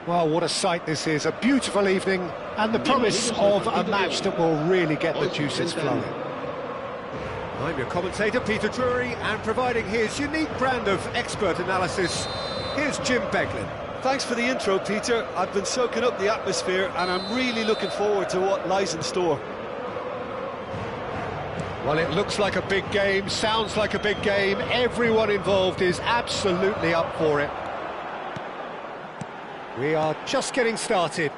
Well, what a sight this is, a beautiful evening, and the promise of a match that will really get the juices flowing. I'm your commentator, Peter Drury, and providing his unique brand of expert analysis, here's Jim Beglin. Thanks for the intro, Peter. I've been soaking up the atmosphere, and I'm really looking forward to what lies in store. Well, it looks like a big game, sounds like a big game, everyone involved is absolutely up for it. We are just getting started.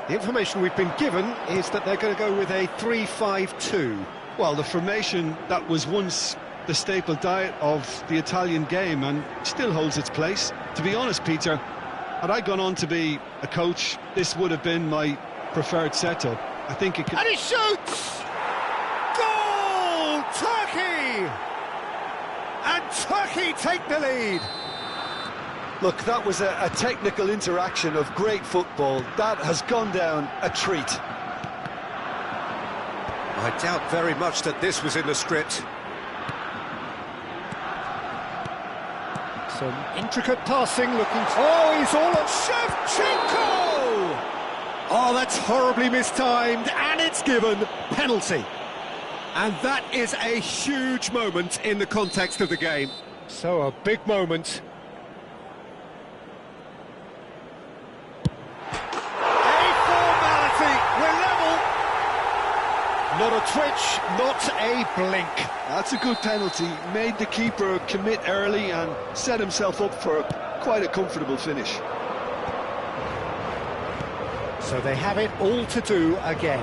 The information we've been given is that they're going to go with a 3-5-2. Well, the formation that was once the staple diet of the Italian game and still holds its place. To be honest, Peter, had I gone on to be a coach, this would have been my preferred setup. I think it could... And he shoots! Goal! Turkey! And Turkey take the lead. Look, that was a technical interaction of great football. That has gone down a treat. I doubt very much that this was in the script. Some intricate passing looking... Oh, he's all at Shevchenko! Oh, that's horribly mistimed, and it's given penalty. And that is a huge moment in the context of the game. So a big moment. Not a twitch, not a blink. That's a good penalty. Made the keeper commit early and set himself up for quite a comfortable finish. So they have it all to do again.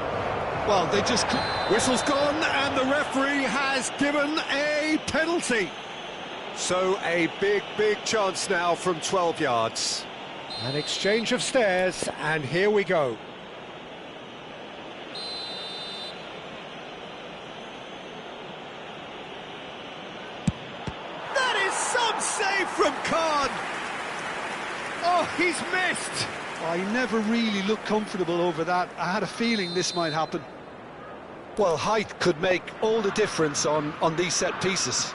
Well, they just... Whistle's gone and the referee has given a penalty. So a big chance now from 12 yards. An exchange of stares, and here we go. Save from Khan. Oh, he's missed. I never really looked comfortable over that. I had a feeling this might happen. Well, height could make all the difference on these set pieces.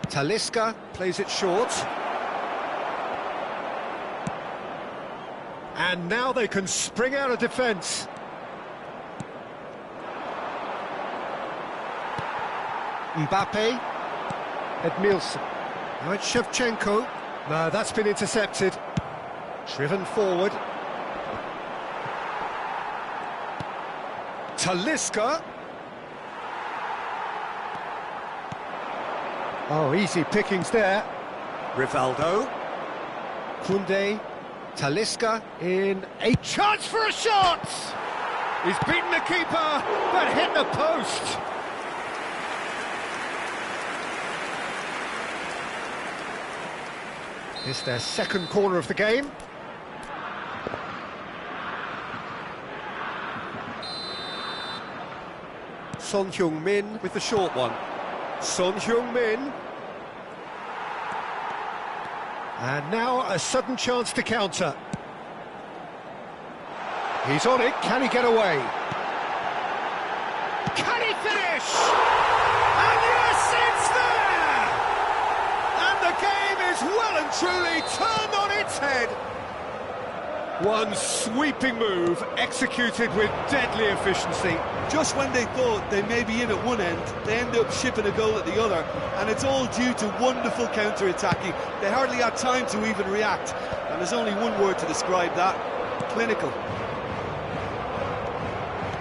Talisca plays it short. And now they can spring out of defence. Mbappe. Edmilson. Now it's Shevchenko. No, that's been intercepted. Driven forward. Talisca. Oh, easy pickings there. Rivaldo. Koundé. Talisca in a chance for a shot! He's beaten the keeper, but hit the post. It's their second corner of the game. Son Heung-min with the short one. Son Heung-min. And now a sudden chance to counter. He's on it, can he get away? Can he finish? And yes, it's there! And the game is well and truly turned on its head. One sweeping move, executed with deadly efficiency. Just when they thought they may be in at one end, they end up shipping a goal at the other, and it's all due to wonderful counter-attacking. They hardly had time to even react, and there's only one word to describe that: clinical.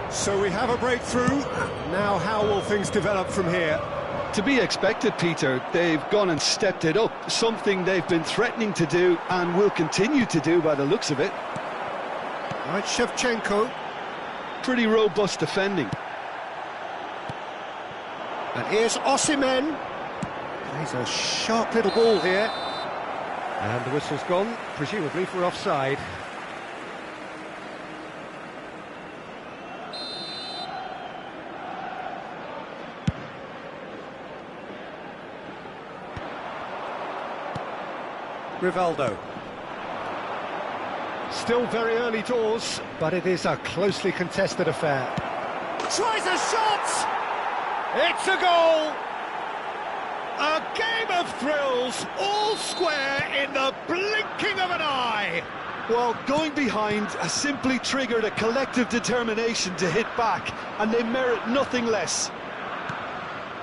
So we have a breakthrough. Now how will things develop from here? To be expected, Peter. They've gone and stepped it up, something they've been threatening to do and will continue to do by the looks of it. Right, Shevchenko. Pretty robust defending. And here's Osimhen. Plays a sharp little ball here. And the whistle's gone, presumably for offside. Rivaldo. Still very early doors, but it is a closely contested affair. Tries a shot! It's a goal! A game of thrills, all square in the blinking of an eye! Well, going behind has simply triggered a collective determination to hit back, and they merit nothing less.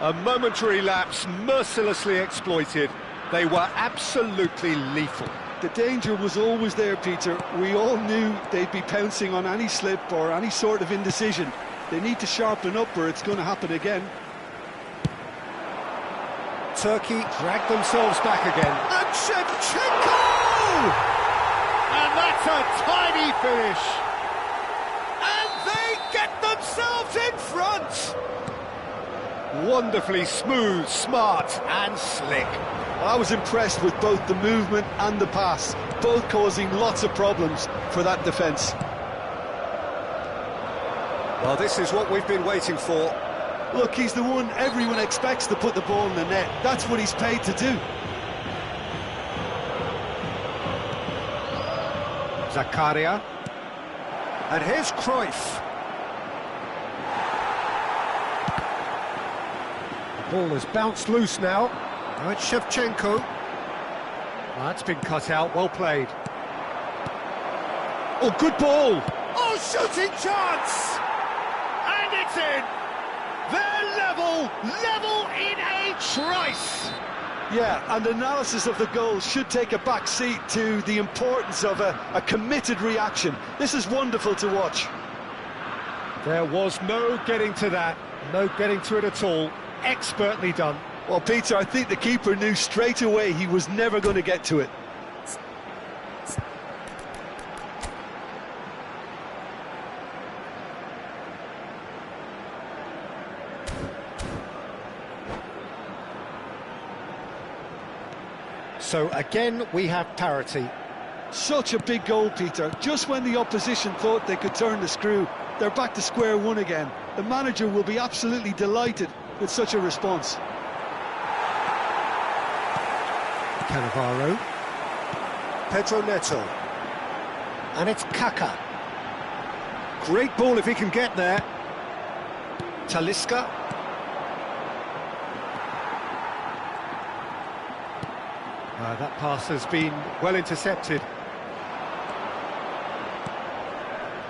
A momentary lapse mercilessly exploited. They were absolutely lethal. The danger was always there, Peter. We all knew they'd be pouncing on any slip or any sort of indecision. They need to sharpen up or it's going to happen again. Turkey dragged themselves back again. And Shevchenko! And that's a tiny finish. And they get themselves in front. Wonderfully smooth, smart and slick. I was impressed with both the movement and the pass, both causing lots of problems for that defence. Well, this is what we've been waiting for. Look, he's the one everyone expects to put the ball in the net. That's what he's paid to do. Zakaria. And here's Cruyff. The ball has bounced loose now. Now it's Shevchenko. That's been cut out, well played. Oh, good ball! Oh, shooting chance! And it's in! They're level in a trice! Yeah, and analysis of the goal should take a back seat to the importance of a committed reaction. This is wonderful to watch. There was no getting to that, no getting to it at all. Expertly done. Well, Peter, I think the keeper knew straight away he was never going to get to it. So again, we have parity. Such a big goal, Peter. Just when the opposition thought they could turn the screw, they're back to square one again. The manager will be absolutely delighted with such a response. Cannavaro. Pedro Neto. And it's Kaka. Great ball if he can get there. Talisca. That pass has been well intercepted.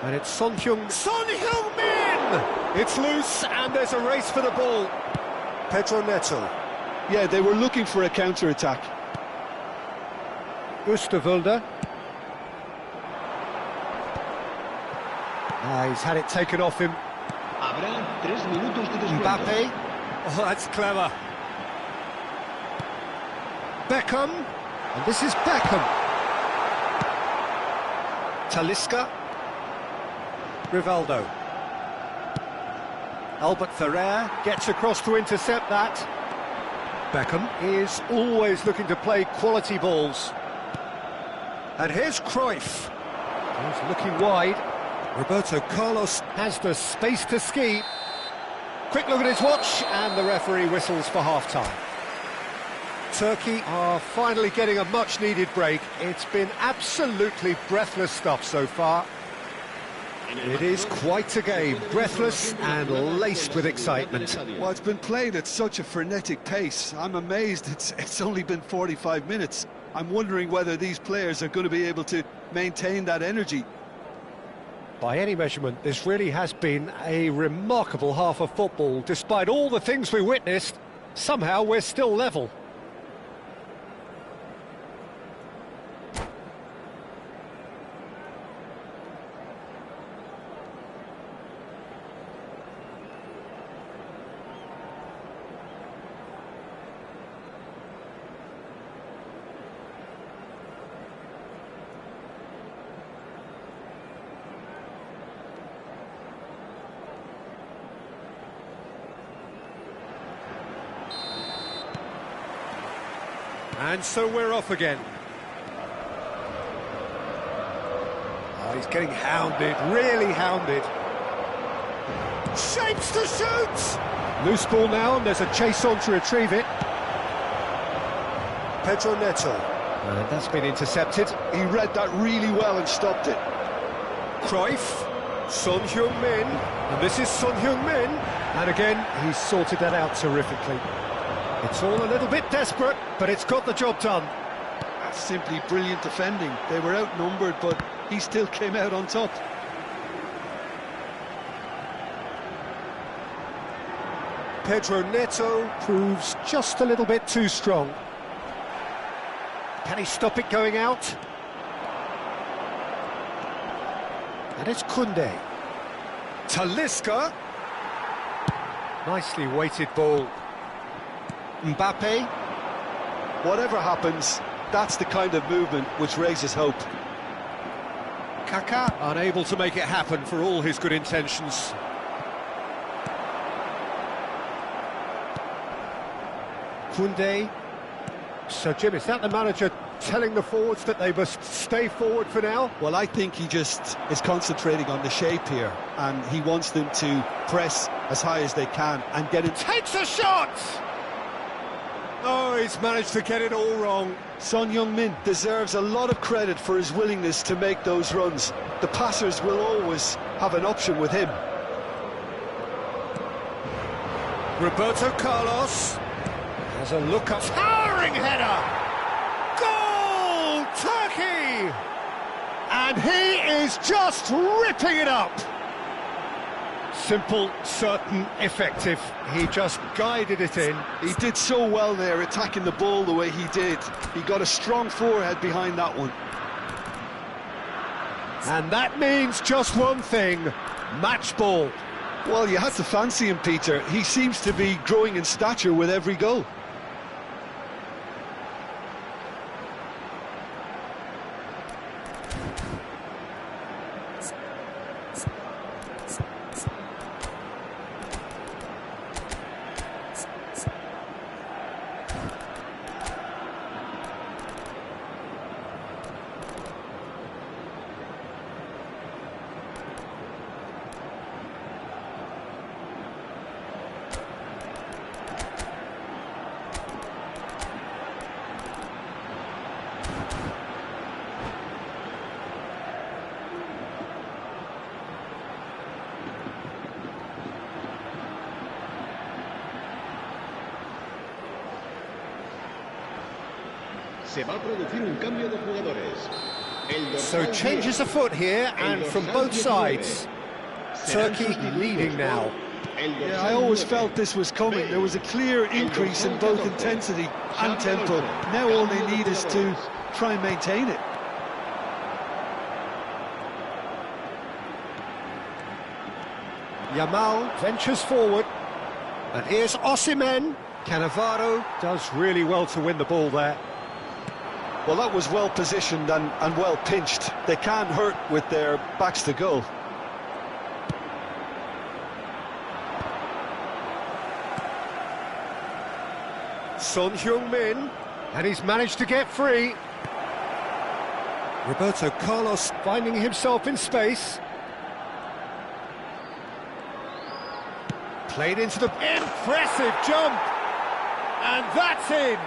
And it's Son Heung-min! It's loose and there's a race for the ball. Pedro Neto. Yeah, they were looking for a counter-attack. Oosterwolde. He's had it taken off him. Mbappe. Oh, that's clever. Beckham. And this is Beckham. Talisca. Rivaldo. Albert Ferrer gets across to intercept that. Beckham is always looking to play quality balls. And here's Cruyff. He's looking wide. Roberto Carlos has the space to ski. quick look at his watch, and the referee whistles for half-time. Turkey are finally getting a much-needed break. It's been absolutely breathless stuff so far. It is quite a game, breathless and laced with excitement. Well, it's been played at such a frenetic pace. I'm amazed it's only been 45 minutes. I'm wondering whether these players are going to be able to maintain that energy. By any measurement, this really has been a remarkable half of football. Despite all the things we witnessed, somehow we're still level. And so we're off again. Oh, he's getting hounded, really hounded. Shapes to shoot! Loose ball now, and there's a chase on to retrieve it. Pedro Neto. And that's been intercepted. He read that really well and stopped it. Cruyff. Son Heung-min. And this is Son Heung-min. And again, he's sorted that out terrifically. It's all a little bit desperate, but it's got the job done. That's simply brilliant defending. They were outnumbered, but he still came out on top. Pedro Neto proves just a little bit too strong. Can he stop it going out? And it's Koundé. Talisca. Nicely weighted ball. Mbappe. Whatever happens, that's the kind of movement which raises hope. Kaká unable to make it happen for all his good intentions. Koundé. So, Jim, is that the manager telling the forwards that they must stay forward for now? Well, I think he just is concentrating on the shape here, and he wants them to press as high as they can and get it. Takes a shot! Oh, he's managed to get it all wrong. Son Heung-min deserves a lot of credit for his willingness to make those runs. The passers will always have an option with him. Roberto Carlos has a look up. Towering header! Goal! Turkey! And he is just ripping it up. Simple, certain, effective. He just guided it in. He did so well there, attacking the ball the way he did. He got a strong forehead behind that one. And that means just one thing, match ball. Well, you had to fancy him, Peter. He seems to be growing in stature with every goal. Se va a producir un cambio de jugadores. So changes afoot here, and from both sides. Turkey leading now. Yeah, I always felt this was coming. There was a clear increase in both intensity and tempo. Now all they need is to try and maintain it. Yamal ventures forward. And here's Osimhen. Cannavaro does really well to win the ball there. Well, that was well positioned and well pinched. They can't hurt with their backs to goal. Son Heung-min, and he's managed to get free. Roberto Carlos finding himself in space. Played into the... Impressive jump! And that's in!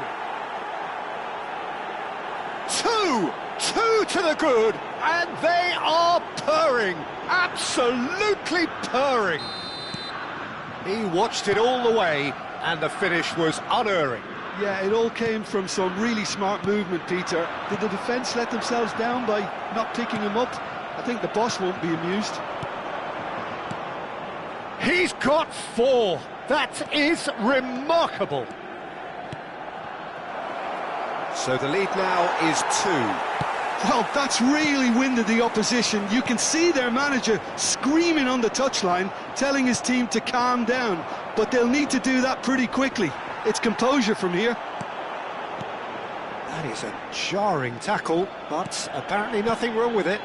Two to the good, and they are purring, absolutely purring. He watched it all the way, and the finish was unerring. Yeah, it all came from some really smart movement, Peter. Did the defence let themselves down by not picking him up? I think the boss won't be amused. He's got 4. That is remarkable. So the lead now is 2. Well, that's really winded the opposition. You can see their manager screaming on the touchline, telling his team to calm down. But they'll need to do that pretty quickly. It's composure from here. That is a jarring tackle, but apparently nothing wrong with it.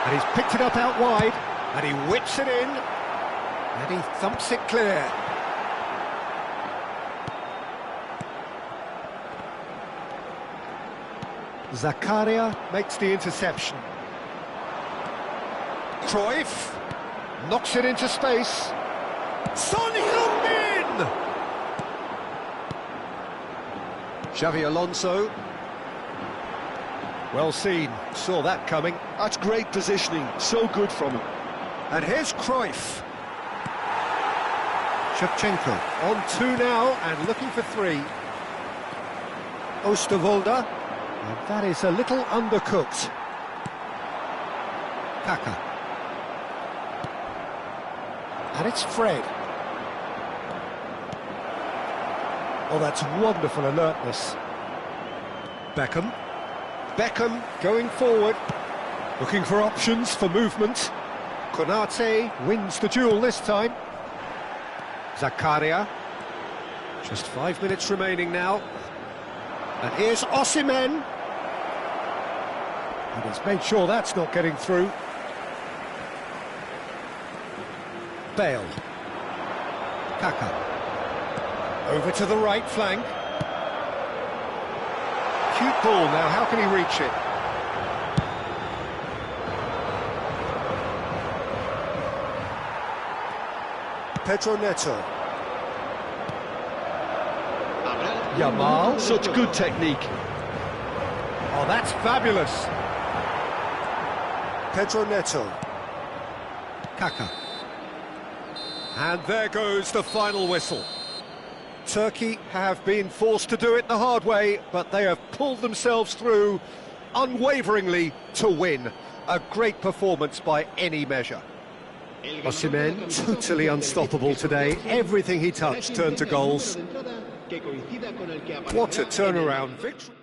And he's picked it up out wide, and he whips it in, and he thumps it clear. Zakaria makes the interception. Cruyff knocks it into space. Son Heung-min! Xavi Alonso. Well seen, saw that coming. That's great positioning, so good from him. And here's Cruyff. Shevchenko on 2 now and looking for 3. Oosterwolde. And that is a little undercooked. Kaka. And it's Fred. Oh, that's wonderful alertness. Beckham. Beckham going forward. Looking for options for movement. Konate wins the duel this time. Zakaria. Just 5 minutes remaining now. And here's Osimhen. And he's made sure that's not getting through. Bale. Kaka. Over to the right flank. Cute ball now, how can he reach it? Pedro Neto. Yamal. Such good technique. Oh, that's fabulous. Pedro Neto. Kaka. And there goes the final whistle. Turkey have been forced to do it the hard way, but they have pulled themselves through unwaveringly to win. A great performance by any measure. Osimhen, totally unstoppable today. Everything he touched turned to goals. What a turnaround victory.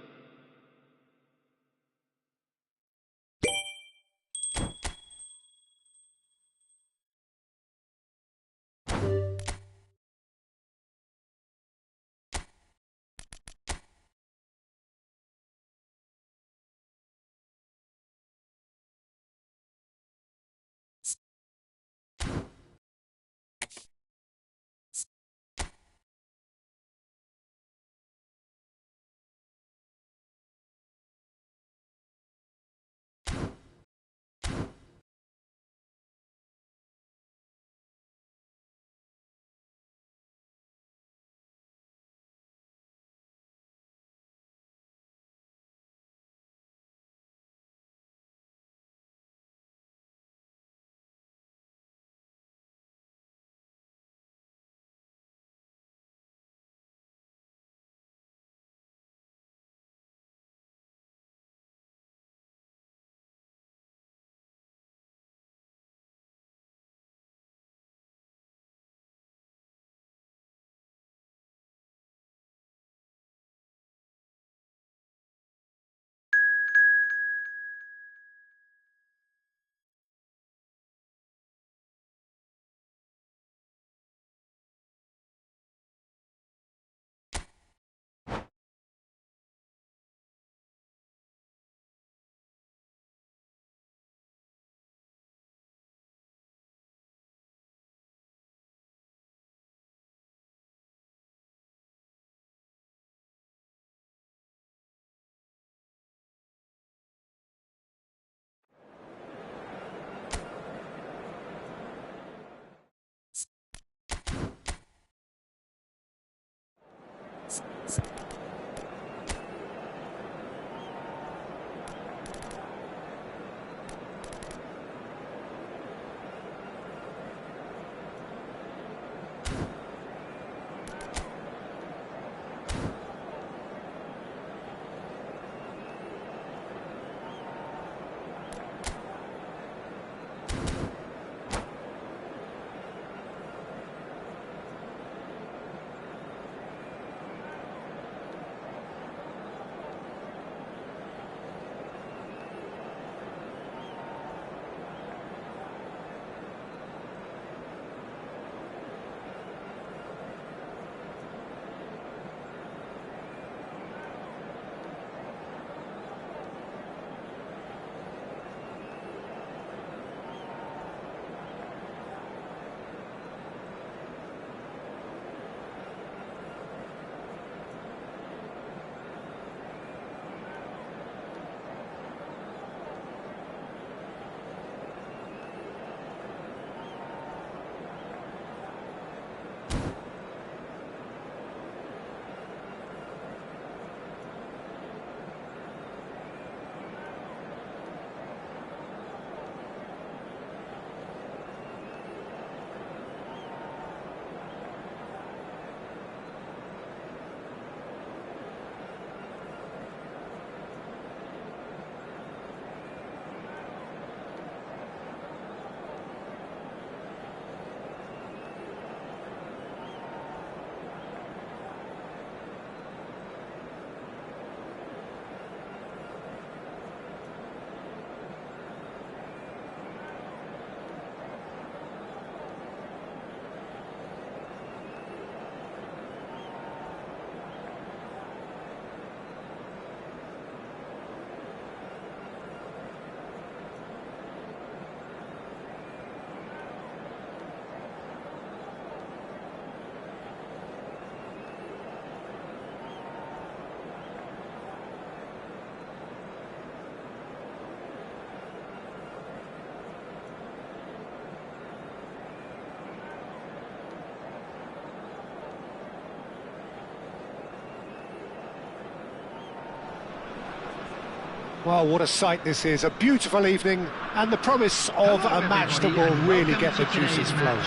Well, what a sight this is. A beautiful evening and the promise of a match that will really get the juices flowing.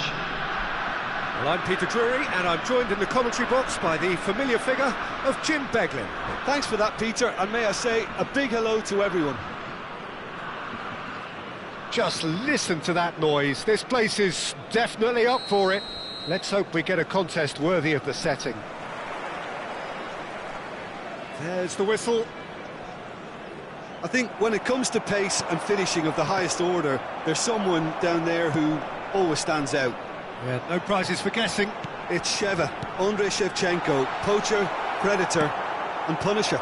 Well, I'm Peter Drury and I'm joined in the commentary box by the familiar figure of Jim Beglin. Thanks for that, Peter, and may I say a big hello to everyone. Just listen to that noise. This place is definitely up for it. Let's hope we get a contest worthy of the setting. There's the whistle. I think when it comes to pace and finishing of the highest order, there's someone down there who always stands out. Yeah, no prizes for guessing. It's Sheva, Andrei Shevchenko, poacher, predator and punisher.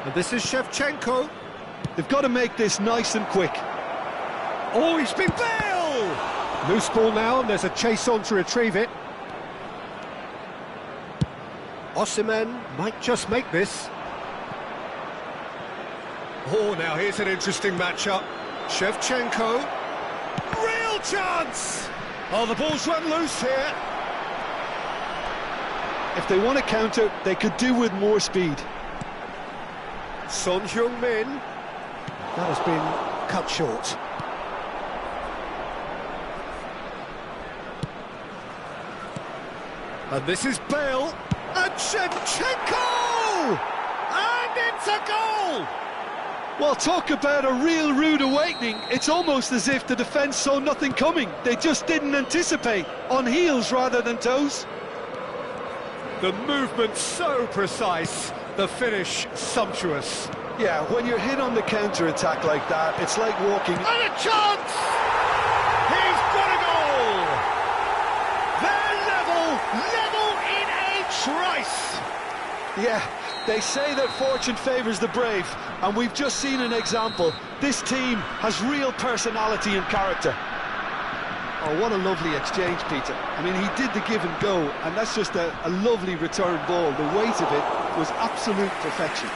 And this is Shevchenko. They've got to make this nice and quick. Oh, he's been Bale! Loose ball now, and there's a chase on to retrieve it. Osimhen might just make this. Oh, now here's an interesting matchup. Shevchenko. Real chance! Oh, the ball's run loose here. If they want to counter, they could do with more speed. Son Heung-min. That has been cut short. And this is Bale. And Shevchenko! And it's a goal! Well, talk about a real rude awakening. It's almost as if the defence saw nothing coming. They just didn't anticipate, on heels rather than toes. The movement so precise, the finish sumptuous. Yeah, when you're hit on the counter-attack like that, it's like walking... And a chance! He's got a goal! They're level in a trice! Yeah, they say that fortune favours the brave, and we've just seen an example. This team has real personality and character. Oh, what a lovely exchange, Peter. I mean, he did the give and go, and that's just a lovely return ball. The weight of it was absolute perfection.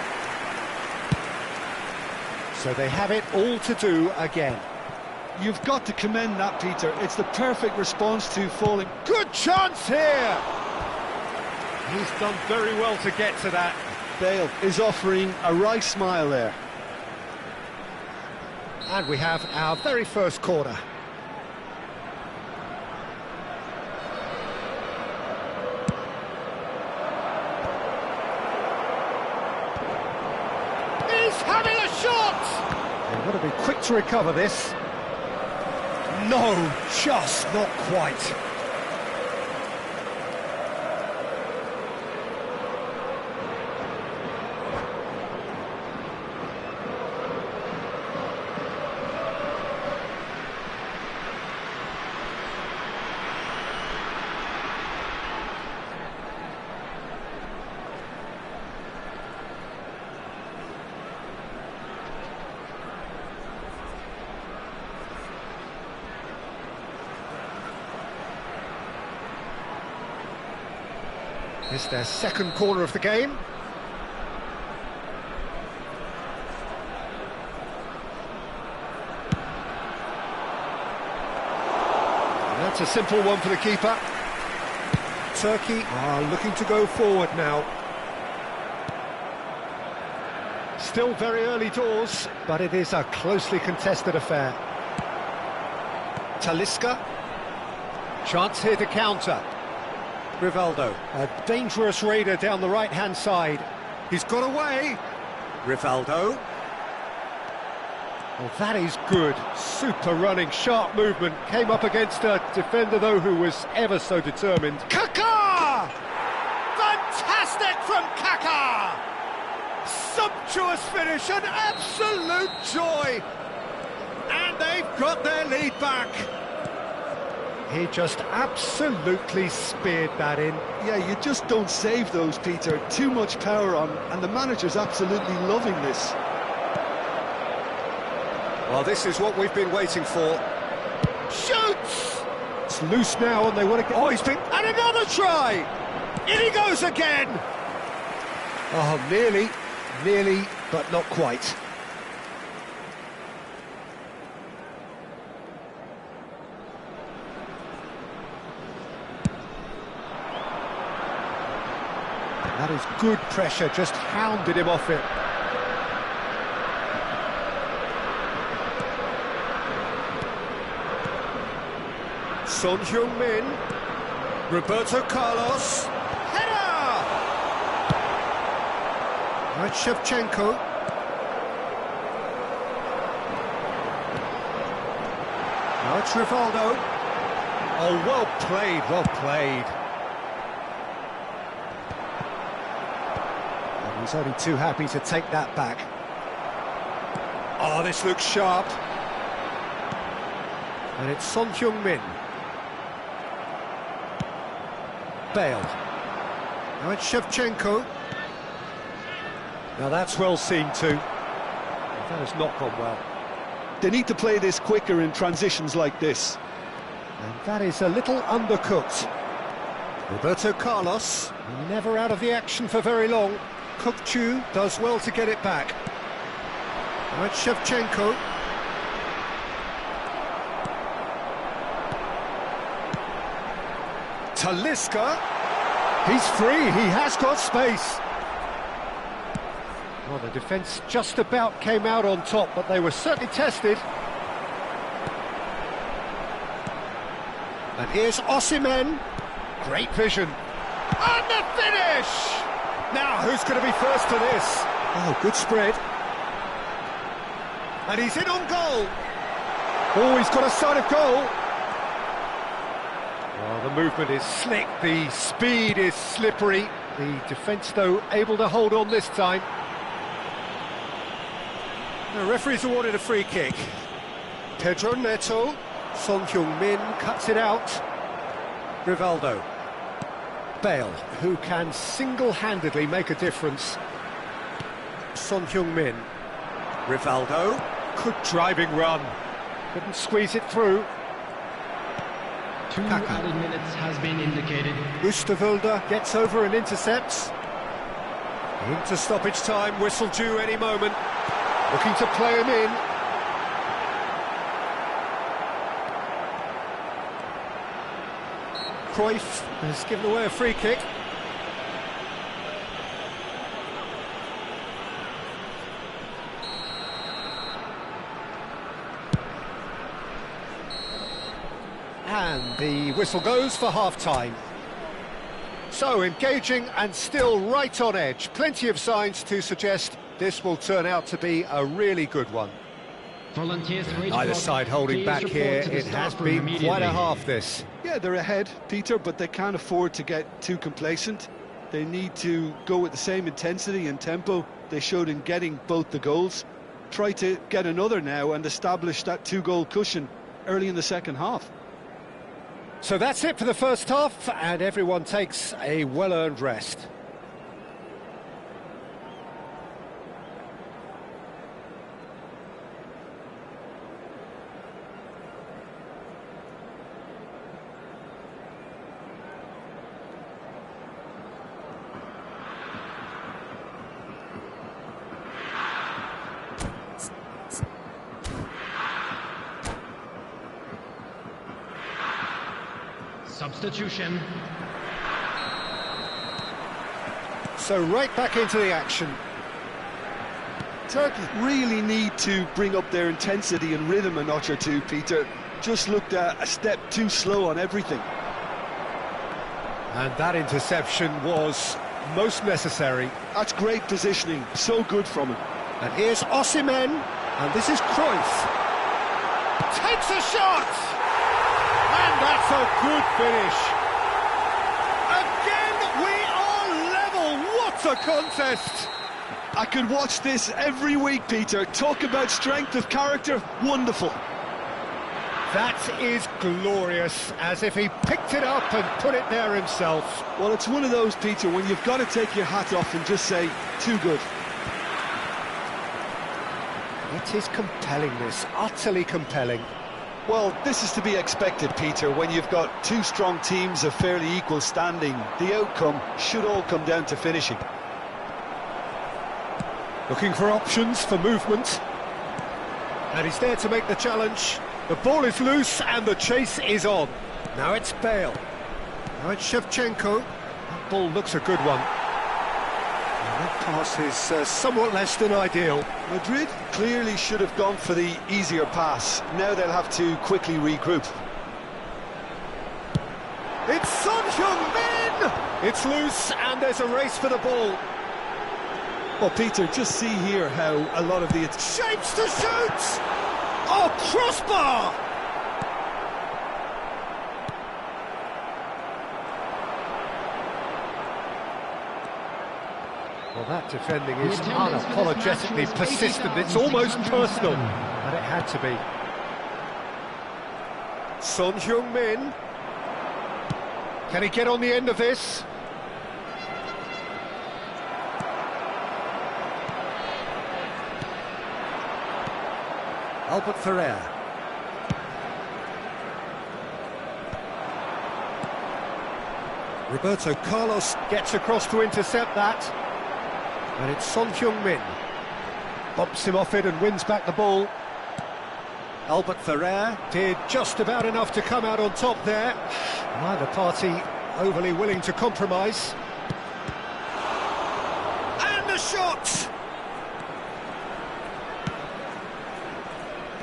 So they have it all to do again. You've got to commend that, Peter. It's the perfect response to falling. Good chance here! He's done very well to get to that. Bale is offering a wry smile there. And we have our very first corner. He's having a shot! They've got to be quick to recover this. No, just not quite. It's their second corner of the game. And that's a simple one for the keeper. Turkey are looking to go forward now. Still very early doors, but it is a closely contested affair. Talisca. Chance here to counter. Rivaldo, a dangerous raider down the right-hand side. He's got away. Rivaldo. Well, that is good. Super running, sharp movement. Came up against a defender, though, who was ever so determined. Kaká! Fantastic from Kaká! Sumptuous finish, an absolute joy! And they've got their lead back. He just absolutely speared that in. Yeah, you just don't save those, Peter. Too much power on, and the manager's absolutely loving this. Well, this is what we've been waiting for. Shoots! It's loose now, and they want to get... Oh, he's been... And another try! In he goes again! Oh, nearly, but not quite. That is good pressure, just hounded him off it. Son Heung-min. Roberto Carlos. Header! Right, Shevchenko. Now it's Rivaldo. Oh, well played, well played. And he's only too happy to take that back. Oh, this looks sharp. And it's Son Heung-min. Bale. Now it's Shevchenko. Now that's well seen too. That has not gone well. They need to play this quicker in transitions like this. And that is a little undercooked. Roberto Carlos, never out of the action for very long. Kuk-Chu does well to get it back. Now it's Shevchenko. Talisca. He's free, he has got space. Well, the defence just about came out on top, but they were certainly tested. And here's Osimhen. Great vision. And the finish! Now, who's going to be first to this? Oh, good spread. And he's in on goal. Oh, he's got a sight of goal. Well, the movement is slick, the speed is slippery. The defence, though, able to hold on this time. The referee's awarded a free kick. Pedro Neto. Son Heung-min cuts it out. Rivaldo. Bale, who can single-handedly make a difference. Son Heung-min. Rivaldo. Good driving run. Couldn't squeeze it through. 2 added minutes has been indicated. Oosterwolde gets over and intercepts. Into stoppage time, whistle due any moment. Looking to play him in. Cruyff has given away a free kick. And the whistle goes for half-time. So, engaging and still right on edge. Plenty of signs to suggest this will turn out to be a really good one. Volunteers Neither side holding back here. It has been quite a half, this. Yeah, they're ahead, Peter, but they can't afford to get too complacent. They need to go with the same intensity and tempo they showed in getting both the goals. Try to get another now and establish that 2-goal cushion early in the second half. So that's it for the first half, and everyone takes a well-earned rest. Substitution. So right back into the action. Turkey really need to bring up their intensity and rhythm a notch or two, Peter. Just looked a step too slow on everything. And that interception was most necessary. That's great positioning, so good from him. And here's Osimhen, and this is Cruyff. Takes a shot! And that's a good finish. Again, we are level. What a contest! I could watch this every week, Peter. Talk about strength of character, wonderful. That is glorious, as if he picked it up and put it there himself. Well, it's one of those, Peter, when you've got to take your hat off and just say, too good. It is compelling, this, utterly compelling. Well, this is to be expected, Peter, when you've got two strong teams of fairly equal standing. The outcome should all come down to finishing. Looking for options for movement. And he's there to make the challenge. The ball is loose and the chase is on. Now it's Bale. Now it's Shevchenko. That ball looks a good one. And that pass is somewhat less than ideal. Madrid clearly should have gone for the easier pass. Now they'll have to quickly regroup. It's Son Heung-min! It's loose, and there's a race for the ball. Well, Peter, just see here how a lot of the... Shapes to shoot! Oh, crossbar! Well, that defending is unapologetically persistent. It's almost personal, and it had to be. Son Heung-min. Can he get on the end of this? Albert Ferrer. Roberto Carlos gets across to intercept that. And it's Son Heung-min. Bumps him off it and wins back the ball. Albert Ferrer did just about enough to come out on top there. Neither party overly willing to compromise. And the shot!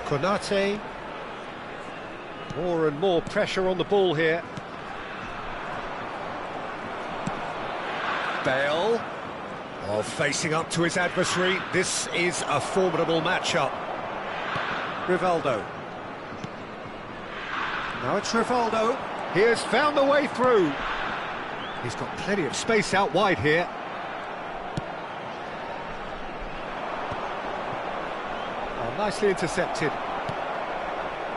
Konate. More and more pressure on the ball here. Bale. Oh, facing up to his adversary. This is a formidable matchup. Rivaldo. Now it's Rivaldo. He has found the way through. He's got plenty of space out wide here. Oh, nicely intercepted.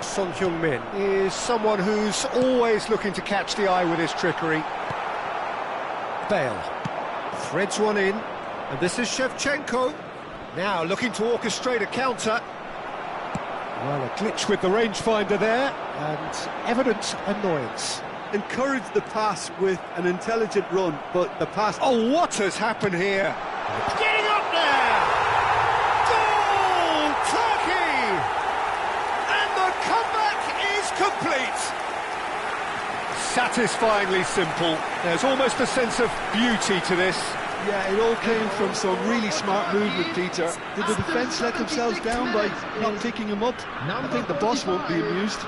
Son Heung-min is someone who's always looking to catch the eye with his trickery. Bale threads one in, and this is Shevchenko. Now looking to orchestrate a counter. Well, a glitch with the rangefinder there, and evident annoyance. Encouraged the pass with an intelligent run, but the pass... Oh, what has happened here? Getting up there! Goal! Turkey! And the comeback is complete! Satisfyingly simple. There's almost a sense of beauty to this. Yeah, it all came from some really smart movement, Peter. Did the defence let themselves down by not picking him up? I think the boss won't be amused.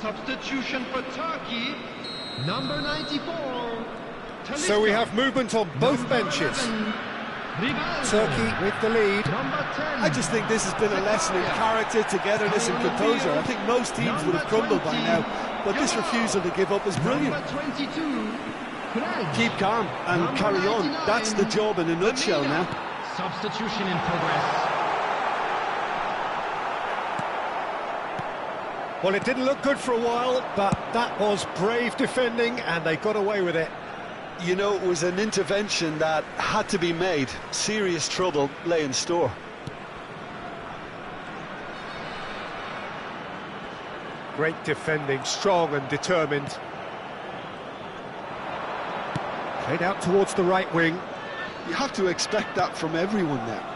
Substitution for Turkey, number 94. So we have movement on both benches. Turkey with the lead. I just think this has been a lesson in character, togetherness and composure. I think most teams would have crumbled by now, but this refusal to give up is brilliant. Keep calm and carry on. That's the job in a nutshell now. Substitution in progress. Well, it didn't look good for a while, but that was brave defending, and they got away with it. You know, it was an intervention that had to be made. Serious trouble lay in store. Great defending, strong and determined. Played out towards the right wing. You have to expect that from everyone now.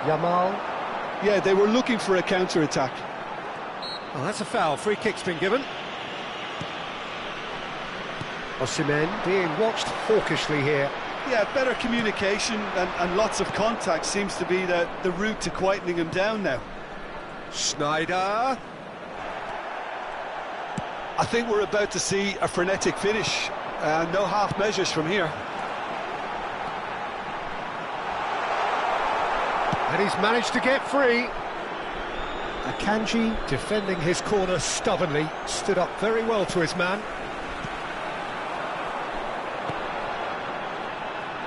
Yamal. Yeah, they were looking for a counter-attack. Oh, that's a foul. Free kick's been given. Osimhen being watched hawkishly here. Yeah, better communication and lots of contact seems to be the route to quietening him down now. Schneider. I think we're about to see a frenetic finish. No half measures from here. And he's managed to get free. Akanji, defending his corner stubbornly, stood up very well to his man.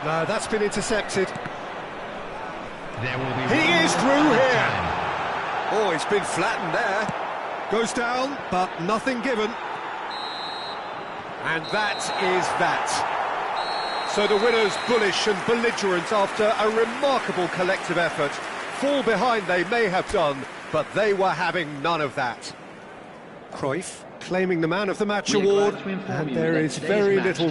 No, that's been intercepted. There will be He is through one here. time. Oh, he's been flattened there. Goes down, but nothing given. And that is that. So the winners bullish and belligerent after a remarkable collective effort. Fall behind they may have done, but they were having none of that. Cruyff claiming the Man of the Match We are award, glad to inform and you there that is today's very match little